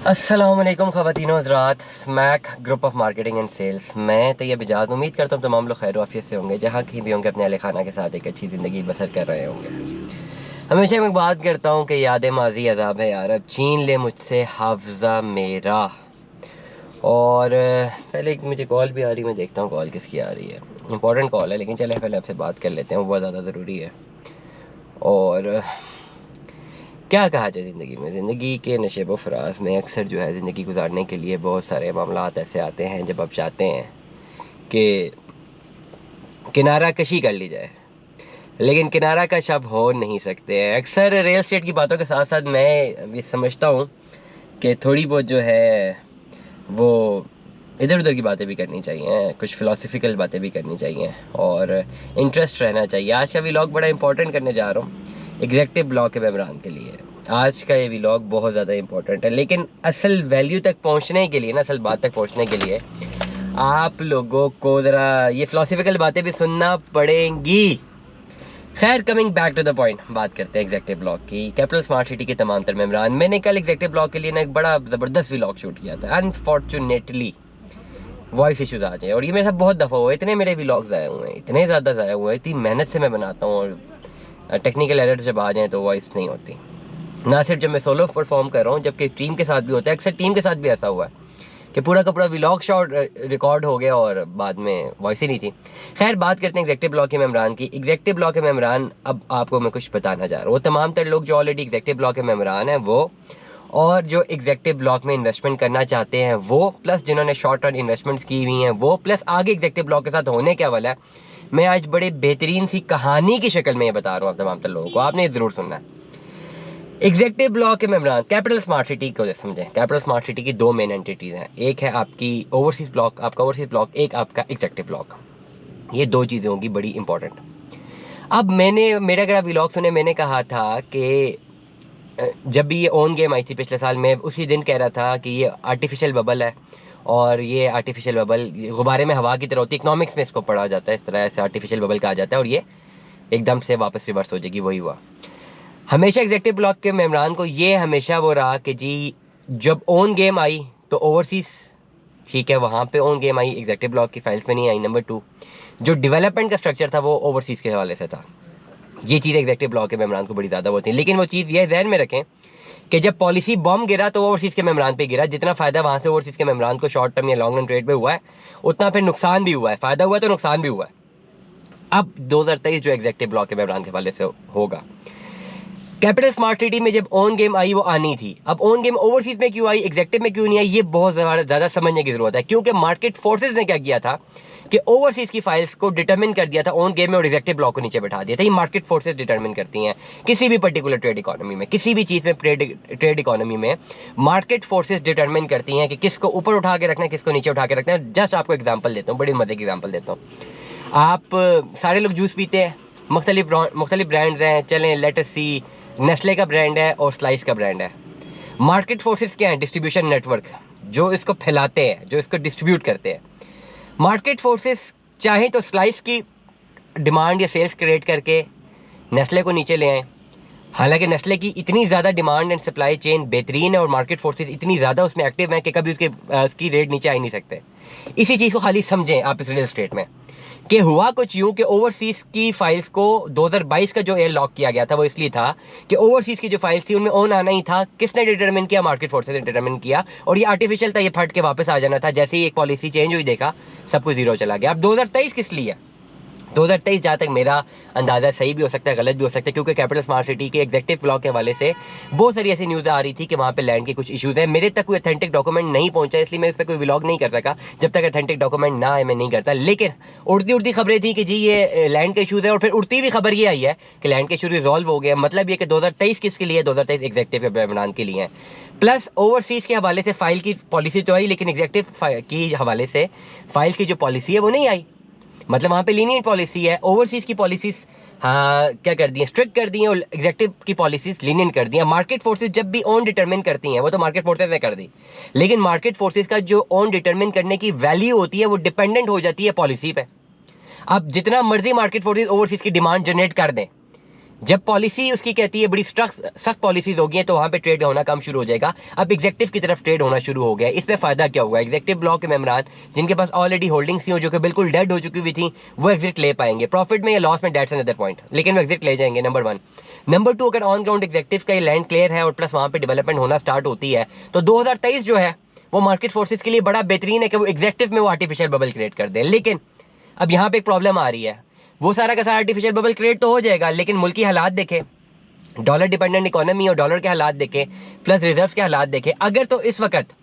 अस्सलामुअलैकुम ख़वातीनो हज़रात, Smack group of marketing and sales. मैं तैयब इजाज़ उम्मीद करता हूँ तमाम लोग खैर आफियत से होंगे, जहाँ कहीं भी होंगे अपने अहले खाना के साथ एक अच्छी ज़िंदगी बसर कर रहे होंगे। हमेशा मैं बात करता हूँ कि याद माजी अज़ाब है यार, अब छीन ले मुझसे हाफ़ज़ा मेरा। और पहले एक मुझे कॉल भी आ रही, मैं देखता हूँ कॉल किसकी आ रही है। इंपॉर्टेंट कॉल है, लेकिन चले पहले आपसे बात कर लेते हैं, वो बहुत ज़्यादा ज़रूरी है। और क्या कहा जाए, ज़िंदगी के नशेब व फराज में अक्सर जो है ज़िंदगी गुजारने के लिए बहुत सारे मामलात ऐसे आते हैं जब आप चाहते हैं कि किनारा कशी कर ली जाए, लेकिन किनारा कश आप हो नहीं सकते हैं। अक्सर रियल एस्टेट की बातों के साथ साथ मैं ये समझता हूँ कि थोड़ी बहुत जो है वो इधर उधर की बातें भी करनी चाहिए, कुछ फ़िलासफ़िकल बातें भी करनी चाहिए और इंटरेस्ट रहना चाहिए। आज का व्लॉग बड़ा इंपॉर्टेंट करने जा रहा हूँ एग्जेक्टिव ब्लॉक के मेम्बरान के लिए। आज का ये व्लॉग बहुत ज़्यादा इंपॉर्टेंट है, लेकिन असल वैल्यू तक पहुँचने के लिए ना, असल बात तक पहुँचने के लिए आप लोगों को ज़रा ये फ़िलासफ़िकल बातें भी सुनना पड़ेंगी। खैर, coming back to the point, बात करते हैं एग्जेक्टिव ब्लॉक की। कैपिटल स्मार्ट सिटी के तमाम तर मेम्बरान, मैंने कल एग्जेक्टिव ब्लॉक के लिए ना एक बड़ा ज़बरदस्त व्लॉग शूट किया था। अनफॉर्चुनेटली वॉइस इशूज़ आ जाए, और ये मेरे साथ बहुत दफ़ा हुआ है। इतने मेरे व्लॉग्स आए हुए हैं, इतने ज़्यादा ज़ाया हुए हैं, इतनी मेहनत से मैं बनाता हूँ, और टेक्निकल एरर जब आ जाएँ तो वॉइस नहीं होती। ना सिर्फ जब मैं सोलो परफॉर्म कर रहा हूँ, जबकि टीम के साथ भी होता है। अक्सर टीम के साथ भी ऐसा हुआ है कि पूरा का पूरा व्लॉग शॉट रिकॉर्ड हो गया और बाद में वॉइस ही नहीं थी। खैर, बात करते हैं एग्जेक्टिव ब्लॉक के मेम्बरान की। एग्जेक्टिव ब्लॉक के मेम्बरान, अब आपको मैं कुछ बताना चाह रहा हूँ। वो तमाम तर लोग जो ऑलरेडी एग्जेक्टिव ब्लॉक के मेम्बरान हैं वो, और जो एग्जेक्टिव ब्लॉक में इन्वेस्टमेंट करना चाहते हैं वो, प्लस जिन्होंने शॉर्ट टर्म इन्वेस्टमेंट्स की हुई हैं वो, प्लस आगे एग्जेक्टिव ब्लॉक के साथ होने क्या वाला है, मैं आज बड़े बेहतरीन सी कहानी की शक्ल में ये बता रहा हूँ तमाम तर लोगों को। आपने ये ज़रूर सुनना है। एग्जेक्टिव ब्लॉक के मेम्बरान कैपिटल स्मार्ट सिटी को समझें। कैपिटल स्मार्ट सिटी की दो मेन एंटिटीज़ हैं, एक है आपकी ओवरसीज़ ब्लॉक, आपका ओवरसीज़ ब्लॉक, एक आपका एग्जेक्टिव ब्लॉक। ये दो चीज़ें होंगी बड़ी इंपॉर्टेंट। अब मेरा अगर आप व्लॉग सुने, मैंने कहा था कि जब भी ये ओन गेम आई थी पिछले साल, मैं उसी दिन कह रहा था कि ये आर्टिफिशियल बबल है, और ये आर्टिफिशियल बबल गुब्बारे में हवा की तरह होती है। इकनॉमिक्स में इसको पढ़ा जाता है, इस तरह से आर्टिफिशियल बबल कहा जाता है, और ये एकदम से वापस रिवर्स हो जाएगी। वही हुआ। हमेशा एग्जेक्टिव ब्लॉक के मेम्बरान को ये हमेशा वो रहा कि जी, जब ओन गेम आई तो ओवरसीज़ ठीक है, वहाँ पे ओन गेम आई, एग्जेक्टिव ब्लॉक की फाइल्स में नहीं आई। नंबर 2, जो डेवलपमेंट का स्ट्रक्चर था वो ओवरसीज़ के हवाले से था। ये चीज़ एग्जेक्टिव ब्लॉक के मेम्बरान को बड़ी ज़्यादा होती है, लेकिन वो चीज़ ये ध्यान में रखें कि जब पॉलिसी बॉम्ब गिरा तो ओवरसीज़ के मेम्बरान पे गिरा। जितना फ़ायदा वहाँ से ओवरसीज़ के मेम्बरान को शॉर्ट टर्म या लॉन्ग रन ट्रेड पे हुआ है, उतना फिर नुकसान भी हुआ है। फ़ायदा हुआ है तो नुकसान भी हुआ है। अब 2023 जो एग्जेक्टिव ब्लॉक के मेम्बरान के हवाले से होगा, कैपिटल स्मार्ट सिटी में जब ऑन गेम आई वो आनी थी। अब ऑन गेम ओवरसीज में क्यों आई, एग्जेक्टिव में क्यों नहीं आई, ये बहुत ज़्यादा समझने की ज़रूरत है। क्योंकि मार्केट फोर्सेस ने क्या किया था कि ओवरसीज की फाइल्स को डिटरमिन कर दिया था ऑन गेम में, और एग्जेक्टिव ब्लॉक को नीचे बैठा दिया था। ये मार्केट फोर्सेस डिटरमिन करती हैं किसी भी पर्टिकुलर ट्रेड इकोनॉमी में, किसी भी चीज़ में ट्रेड इकोनॉमी में मार्केट फोर्सेस डिटरमिन करती हैं कि किसको ऊपर उठा के रखना है, किसको नीचे उठा के रखना है। जस्ट आपको एग्जाम्पल देता हूँ, बड़ी मजे की एग्जाम्पल देता हूँ। आप सारे लोग जूस पीते हैं, मुख्तलिफ ब्रांड्स हैं। चलें, लेट अस सी, नेस्ले का ब्रांड है और स्लाइस का ब्रांड है। मार्केट फोर्सेस क्या है? डिस्ट्रीब्यूशन नेटवर्क, जो इसको फैलाते हैं, जो इसको डिस्ट्रीब्यूट करते हैं। मार्केट फोर्सेस चाहें तो स्लाइस की डिमांड या सेल्स क्रिएट करके नेस्ले को नीचे ले आएँ। हालांकि नेस्ले की इतनी ज़्यादा डिमांड एंड सप्लाई चेन बेहतरीन है और मार्केट फोर्सेस इतनी ज़्यादा उसमें एक्टिव हैं कि कभी उसकी रेट नीचे आ ही नहीं सकते। इसी चीज़ को खाली समझें आप इस रियल एस्टेट में, कि हुआ कुछ यूँ कि ओवरसीज़ की फाइल्स को 2022 का जो एयर लॉक किया गया था वो इसलिए था कि ओवरसीज़ की जो फाइल्स थी उनमें ऑन आना ही था। किसने डिटरमिन किया? मार्केट फोर्सेस ने डिटरमिन किया, और ये आर्टिफिशियल था, ये फट के वापस आ जाना था। जैसे ही एक पॉलिसी चेंज हुई, देखा सब कुछ जीरो चला गया। अब 2023 किस लिए है? 2023 जहाँ तक मेरा अंदाज़ा सही भी हो सकता है, गलत भी हो सकता है, क्योंकि कैपिटल स्मार्ट सिटी के एग्जेक्टिव ब्लॉक के हवाले से बहुत सारी ऐसी न्यूज़ आ रही थी कि वहाँ पे लैंड के कुछ इश्यूज़ हैं। मेरे तक कोई अथेंटिक डॉक्यूमेंट नहीं पहुँचा, इसलिए मैं इस पर कोई व्लॉग नहीं कर सका। जब तक अथेंटिक डॉक्यूमेंट ना आए मैं नहीं करता। लेकिन उड़ती खबरें थी कि जी ये लैंड के इशूज़ है, और फिर उड़ती हुई खबर ये आई है कि लैंड के इशू रिजॉल्व हो गया। मतलब ये कि 2023 किसके लिए? 2023 एग्जेक्टिव के मेम्बरान के लिए है। प्लस ओवरसीज़ के हवाले से फाइल की पॉलिसी तो आई, लेकिन एग्जेक्टिव की हवाले से फाइल की जो पॉलिसी है वो नहीं आई। मतलब वहाँ पे लीनियंट पॉलिसी है। ओवरसीज़ की पॉलिसीज़ हाँ क्या कर दी है, स्ट्रिक्ट कर दी हैं, और एग्जेक्टिव की पॉलिसीज़ लीनियंट कर दी हैं। मार्केट फोर्सेस जब भी ऑन डिटरमिन करती हैं, वो तो मार्केट फोर्सेस ने कर दी, लेकिन मार्केट फोर्सेस का जो ऑन डिटरमिन करने की वैल्यू होती है वो डिपेंडेंट हो जाती है पॉलिसी पे। अब जितना मर्जी मार्केट फोर्सेस ओवरसीज़ की डिमांड जनरेट कर दें, जब पॉलिसी उसकी कहती है बड़ी सख्त पॉलिसीज होगी तो वहाँ पे ट्रेड होना कम शुरू हो जाएगा। अब एग्जेक्टिव की तरफ ट्रेड होना शुरू हो गया। इसमें फ़ायदा क्या हुआ, एग्जेक्टिव ब्लॉक के मेम्बरान जिनके पास ऑलरेडी होल्डिंग्स थी जो कि बिल्कुल डेड हो चुकी हुई थी, वो एग्जिट ले पाएंगे। प्रॉफिट में या लॉस में, डेट्स अनदर पॉइंट, लेकिन वो एग्जिट ले जाएंगे, नंबर 1। नंबर 2, अगर ऑन ग्राउंड एग्जेक्टिव का ये लैंड क्लियर है और प्लस वहाँ पर डेवलपमेंट होना स्टार्ट होती है तो 2023 जो है वो मार्केट फोर्सेस के लिए बड़ा बेहतरीन है कि वो एग्जेक्टिव में वो आर्टिफिशियल बबल क्रिएट कर दें। लेकिन अब यहाँ पे एक प्रॉब्लम आ रही है, वो सारा का सारा आर्टिफिशियल बबल क्रिएट तो हो जाएगा, लेकिन मुल्क की हालात देखें, डॉलर डिपेंडेंट इकोनॉमी और डॉलर के हालात देखें, प्लस रिजर्व्स के हालात देखें। अगर तो इस वक्त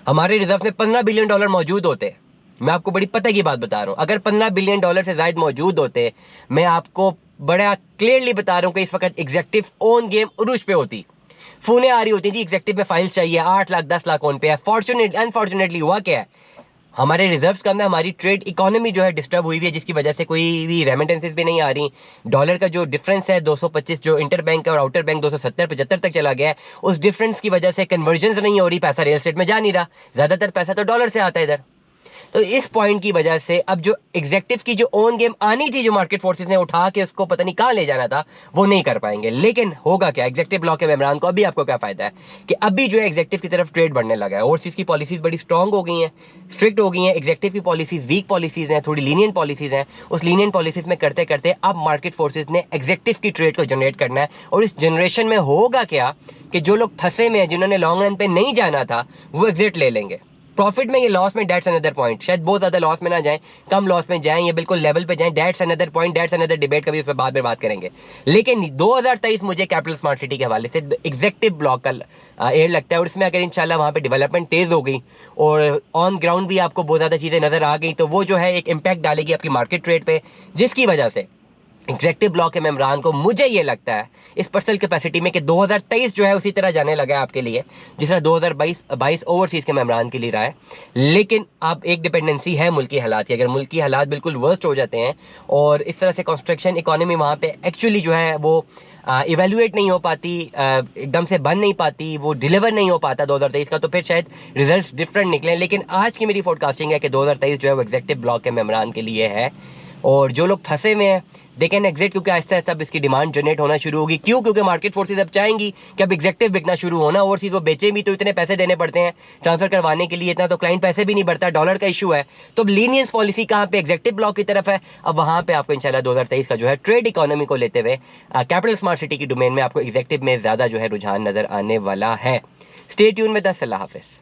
हमारे रिजर्व में $15 बिलियन मौजूद होते, मैं आपको बड़ी पता की बात बता रहा हूँ, अगर $15 बिलियन से ज़ायद मौजूद होते, मैं आपको बड़ा क्लियरली बता रहा हूँ कि इस वक्त एग्जेक्टिव ओन गेम उरूज पे होती। फोने आ रही होती जी एग्जेक्टिव में फाइल्स चाहिए, 8 लाख 10 लाख ओन पे है। अनफॉर्चुनेटली हुआ क्या है, हमारे रिजर्व्स कम है, हमारी ट्रेड इकोनॉमी जो है डिस्टर्ब हुई हुई है, जिसकी वजह से कोई भी रेमिटेंसेस भी नहीं आ रही। डॉलर का जो डिफरेंस है 225 जो इंटर बैंक और आउटर बैंक 270-75 तक चला गया है, उस डिफरेंस की वजह से कन्वर्जन्स नहीं हो रही, पैसा रियल एस्टेट में जा नहीं रहा, ज़्यादातर पैसा तो डॉलर से आता है इधर। तो इस पॉइंट की वजह से अब जो एग्जेक्टिव की जो ओन गेम आनी थी, जो मार्केट फोर्सेस ने उठा के उसको पता नहीं कहाँ ले जाना था, वो नहीं कर पाएंगे। लेकिन होगा क्या, एग्जेक्टिव ब्लॉक के मेम्बरान को अभी आपको क्या फायदा है कि अभी जो है एग्जेक्टिव की तरफ ट्रेड बढ़ने लगा है। ओवरसीज की पॉलिसीज बड़ी स्ट्रॉन्ग हो गई हैं, स्ट्रिक्ट हो गई हैं। एग्जेक्टिव की पॉलिसीज वीक पॉलिसीज हैं, थोड़ी लीनियंट पॉलिसीज हैं। उस लीनियंट पॉलिसीज में करते करते अब मार्केट फोर्सेज ने एग्जेक्टिव की ट्रेड को जनरेट करना है। और इस जनरेशन में होगा क्या कि जो लोग फंसे में हैं, जिन्होंने लॉन्ग रन पे नहीं जाना था, वो एग्जिट ले लेंगे। प्रॉफिट में ये लॉस में, डेट्स अनदर पॉइंट, शायद बहुत ज़्यादा लॉस में ना जाएं, कम लॉस में जाएं, ये बिल्कुल लेवल पे जाएं, that's another point, that's another debate, कभी उस पर बाद में बात करेंगे। लेकिन 2023 मुझे कैपिटल स्मार्ट सिटी के हवाले से एग्जेक्टिव ब्लॉक का एयर लगता है। और इसमें अगर इंशाल्लाह वहाँ पे डेवलपमेंट तेज़ हो गई और ऑन ग्राउंड भी आपको बहुत ज़्यादा चीज़ें नज़र आ गई, तो वो जो है एक इम्पैक्ट डालेगी आपकी मार्केट ट्रेड पर, जिसकी वजह से एग्जेक्टिव ब्लॉक के मेम्बरान को, मुझे ये लगता है इस पर्सनल कैपेसिटी में, कि 2023 जो है उसी तरह जाने लगा है आपके लिए जिस तरह 2022 ओवरसीज़ के मेम्बरान के लिए रहा है। लेकिन अब एक डिपेंडेंसी है मुल्क की हालात की। अगर मुल्क की हालात बिल्कुल वर्स्ट हो जाते हैं और इस तरह से कंस्ट्रक्शन इकोनॉमी वहाँ पे एक्चुअली जो है वो इवेल्युएट नहीं हो पाती, एकदम से बन नहीं पाती, वो डिलीवर नहीं हो पाता 2023 का, तो फिर शायद रिजल्ट्स डिफरेंट निकलें। लेकिन आज की मेरी फोरकास्टिंग है कि 2023 जो है वो एग्जेक्टिव ब्लॉक के मेम्बरान के लिए है। और जो लोग फंसे हुए हैं दे कैन एग्जिट, क्योंकि आहिस्ता आहिस्ता अब इसकी डिमांड जनरेट होना शुरू होगी। क्यों? क्योंकि मार्केट फोर्सेज अब चाहेंगी कि अब एग्जेक्टिव बिकना शुरू होना। ओवरसीज वो बेचे भी तो इतने पैसे देने पड़ते हैं ट्रांसफर करवाने के लिए, इतना तो क्लाइंट पैसे भी नहीं भरता, डॉलर का इशू है। तो अब लीनियंस पॉलिसी कहाँ पे, एग्जेक्टिव ब्लॉक की तरफ है। अब वहाँ पे आपको इंशाल्लाह 2023 का जो है ट्रेड इकोनॉमी को लेते हुए कैपिटल स्मार्ट सिटी की डोमेन में आपको एग्जेक्टिव में ज़्यादा जो है रुझान नज़र आने वाला है। स्टे ट्यून में 10 अल्लाह हाफिज़।